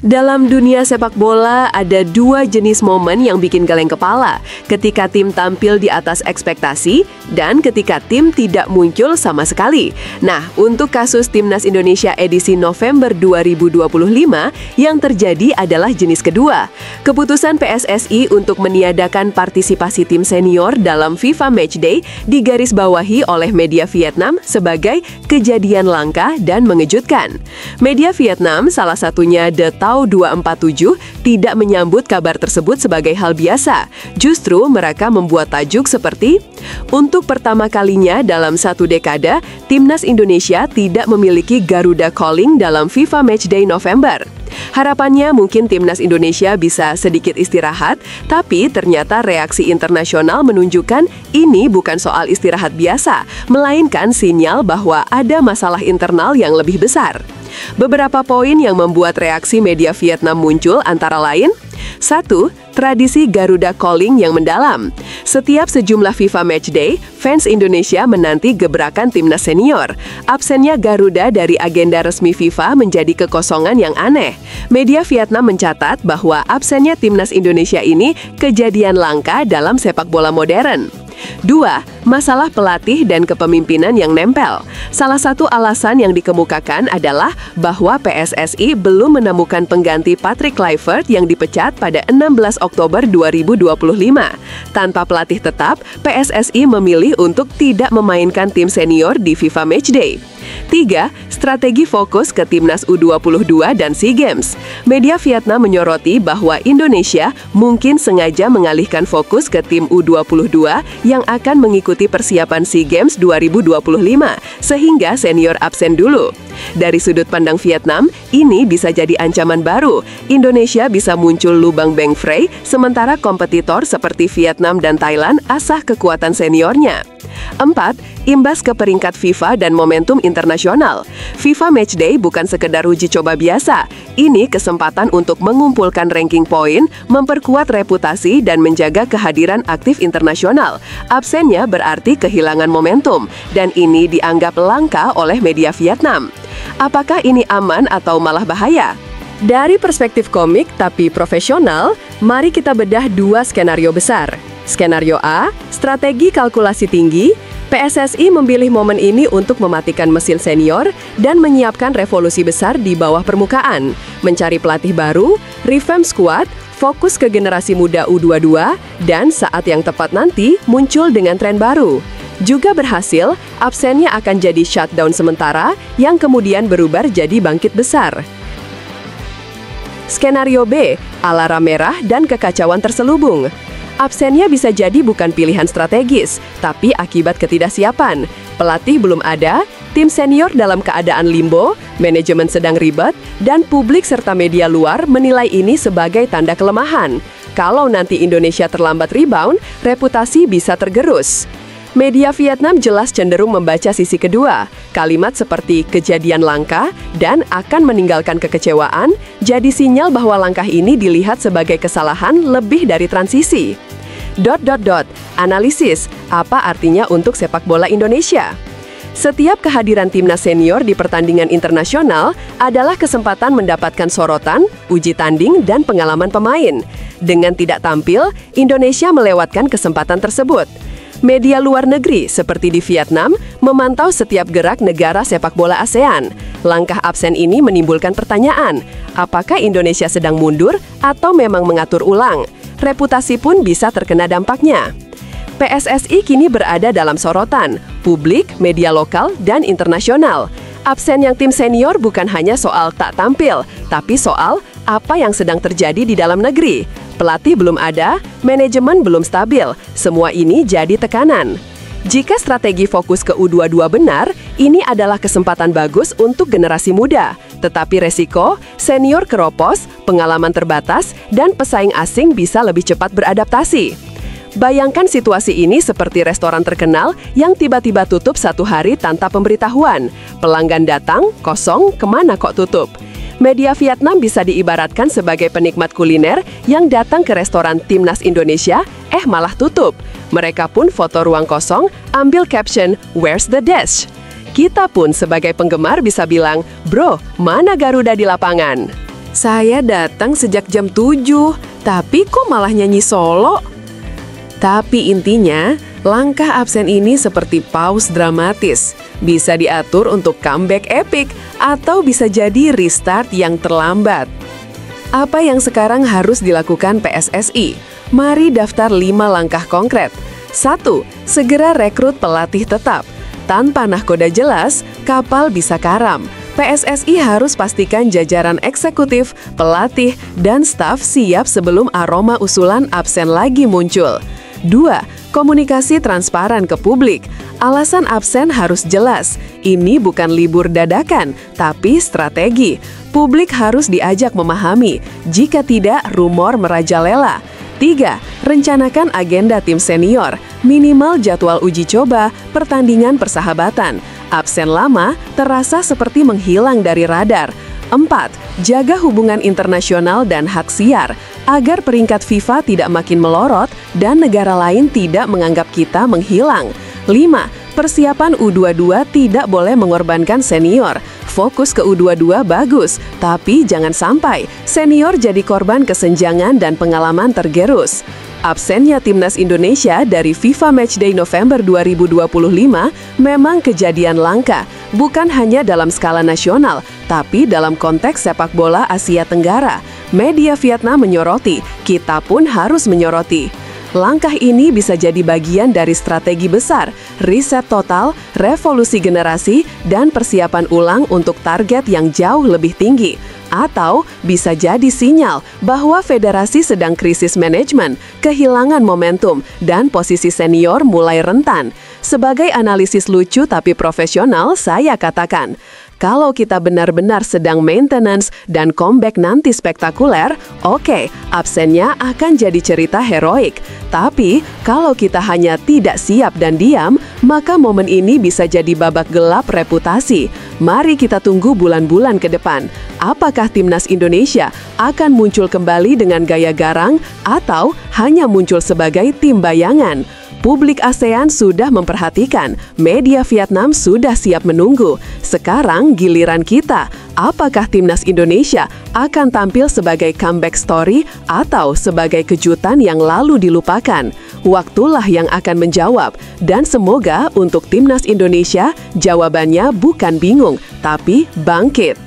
Dalam dunia sepak bola, ada dua jenis momen yang bikin geleng kepala. Ketika tim tampil di atas ekspektasi, dan ketika tim tidak muncul sama sekali. Nah, untuk kasus Timnas Indonesia edisi November 2025, yang terjadi adalah jenis kedua. Keputusan PSSI untuk meniadakan partisipasi tim senior dalam FIFA Matchday digarisbawahi oleh media Vietnam sebagai kejadian langka dan mengejutkan. Media Vietnam, salah satunya The Tao 247, tidak menyambut kabar tersebut sebagai hal biasa. Justru mereka membuat tajuk seperti, "Untuk pertama kalinya dalam satu dekade, Timnas Indonesia tidak memiliki Garuda Calling dalam FIFA Matchday November." Harapannya mungkin Timnas Indonesia bisa sedikit istirahat, tapi ternyata reaksi internasional menunjukkan ini bukan soal istirahat biasa, melainkan sinyal bahwa ada masalah internal yang lebih besar. Beberapa poin yang membuat reaksi media Vietnam muncul antara lain: 1. Tradisi Garuda Calling yang mendalam. Setiap sejumlah FIFA Matchday, fans Indonesia menanti gebrakan timnas senior. Absennya Garuda dari agenda resmi FIFA menjadi kekosongan yang aneh. Media Vietnam mencatat bahwa absennya timnas Indonesia ini kejadian langka dalam sepak bola modern. 2. Masalah pelatih dan kepemimpinan yang nempel. Salah satu alasan yang dikemukakan adalah bahwa PSSI belum menemukan pengganti Patrick Kluivert yang dipecat pada 16 Oktober 2025. Tanpa pelatih tetap, PSSI memilih untuk tidak memainkan tim senior di FIFA Matchday. 3. Strategi fokus ke Timnas U22 dan SEA Games. Media Vietnam menyoroti bahwa Indonesia mungkin sengaja mengalihkan fokus ke tim U22 yang akan mengikuti persiapan SEA Games 2025, sehingga senior absen dulu. Dari sudut pandang Vietnam, ini bisa jadi ancaman baru. Indonesia bisa muncul lubang Beng Frey, sementara kompetitor seperti Vietnam dan Thailand asah kekuatan seniornya. 4. Imbas ke peringkat FIFA dan momentum internasional. FIFA Matchday bukan sekedar uji coba biasa. Ini kesempatan untuk mengumpulkan ranking poin, memperkuat reputasi, dan menjaga kehadiran aktif internasional. Absennya berarti kehilangan momentum, dan ini dianggap langka oleh media Vietnam. Apakah ini aman atau malah bahaya? Dari perspektif komik tapi profesional, mari kita bedah dua skenario besar. Skenario A, strategi kalkulasi tinggi. PSSI memilih momen ini untuk mematikan mesin senior dan menyiapkan revolusi besar di bawah permukaan, mencari pelatih baru, revamp squad, fokus ke generasi muda U22, dan saat yang tepat nanti muncul dengan tren baru. Juga berhasil, absennya akan jadi shutdown sementara yang kemudian berubah jadi bangkit besar. Skenario B, alarm merah dan kekacauan terselubung. Absennya bisa jadi bukan pilihan strategis, tapi akibat ketidaksiapan. Pelatih belum ada, tim senior dalam keadaan limbo, manajemen sedang ribet, dan publik serta media luar menilai ini sebagai tanda kelemahan. Kalau nanti Indonesia terlambat rebound, reputasi bisa tergerus. Media Vietnam jelas cenderung membaca sisi kedua. Kalimat seperti kejadian langka dan akan meninggalkan kekecewaan jadi sinyal bahwa langkah ini dilihat sebagai kesalahan lebih dari transisi. Analisis, apa artinya untuk sepak bola Indonesia? Setiap kehadiran timnas senior di pertandingan internasional adalah kesempatan mendapatkan sorotan, uji tanding, dan pengalaman pemain. Dengan tidak tampil, Indonesia melewatkan kesempatan tersebut. Media luar negeri seperti di Vietnam memantau setiap gerak negara sepak bola ASEAN. Langkah absen ini menimbulkan pertanyaan, apakah Indonesia sedang mundur atau memang mengatur ulang? Reputasi pun bisa terkena dampaknya. PSSI kini berada dalam sorotan, publik, media lokal, dan internasional. Absen yang tim senior bukan hanya soal tak tampil, tapi soal apa yang sedang terjadi di dalam negeri. Pelatih belum ada, manajemen belum stabil, semua ini jadi tekanan. Jika strategi fokus ke U22 benar, ini adalah kesempatan bagus untuk generasi muda. Tetapi resiko, senior keropos, pengalaman terbatas, dan pesaing asing bisa lebih cepat beradaptasi. Bayangkan situasi ini seperti restoran terkenal yang tiba-tiba tutup satu hari tanpa pemberitahuan. Pelanggan datang, kosong, kemana kok tutup? Media Vietnam bisa diibaratkan sebagai penikmat kuliner yang datang ke restoran Timnas Indonesia, malah tutup. Mereka pun foto ruang kosong, ambil caption, "Where's the dish?" Kita pun sebagai penggemar bisa bilang, "Bro, mana Garuda di lapangan?" Saya datang sejak jam 7, tapi kok malah nyanyi solo? Tapi intinya, langkah absen ini seperti pause dramatis. Bisa diatur untuk comeback epic atau bisa jadi restart yang terlambat. Apa yang sekarang harus dilakukan PSSI? Mari daftar 5 langkah konkret. 1. Segera rekrut pelatih tetap. Tanpa nahkoda jelas, kapal bisa karam. PSSI harus pastikan jajaran eksekutif, pelatih, dan staf siap sebelum aroma usulan absen lagi muncul. 2. Komunikasi transparan ke publik. Alasan absen harus jelas. Ini bukan libur dadakan, tapi strategi. Publik harus diajak memahami. Jika tidak, rumor merajalela. 3. Rencanakan agenda tim senior. Minimal jadwal uji coba, pertandingan persahabatan. Absen lama terasa seperti menghilang dari radar. 4. Jaga hubungan internasional dan hak siar, agar peringkat FIFA tidak makin melorot dan negara lain tidak menganggap kita menghilang. 5. Persiapan U22 tidak boleh mengorbankan senior. Fokus ke U22 bagus, tapi jangan sampai senior jadi korban kesenjangan dan pengalaman tergerus. Absennya Timnas Indonesia dari FIFA Matchday November 2025 memang kejadian langka, bukan hanya dalam skala nasional, tapi dalam konteks sepak bola Asia Tenggara. Media Vietnam menyoroti, kita pun harus menyoroti. Langkah ini bisa jadi bagian dari strategi besar, riset total, revolusi generasi, dan persiapan ulang untuk target yang jauh lebih tinggi. Atau bisa jadi sinyal bahwa federasi sedang krisis manajemen, kehilangan momentum, dan posisi senior mulai rentan. Sebagai analisis lucu tapi profesional, saya katakan, kalau kita benar-benar sedang maintenance dan comeback nanti spektakuler, oke, absennya akan jadi cerita heroik. Tapi, kalau kita hanya tidak siap dan diam, maka momen ini bisa jadi babak gelap reputasi. Mari kita tunggu bulan-bulan ke depan. Apakah Timnas Indonesia akan muncul kembali dengan gaya garang atau hanya muncul sebagai tim bayangan? Publik ASEAN sudah memperhatikan, media Vietnam sudah siap menunggu. Sekarang giliran kita, apakah Timnas Indonesia akan tampil sebagai comeback story atau sebagai kejutan yang lalu dilupakan? Waktulah yang akan menjawab, dan semoga untuk Timnas Indonesia, jawabannya bukan bingung, tapi bangkit.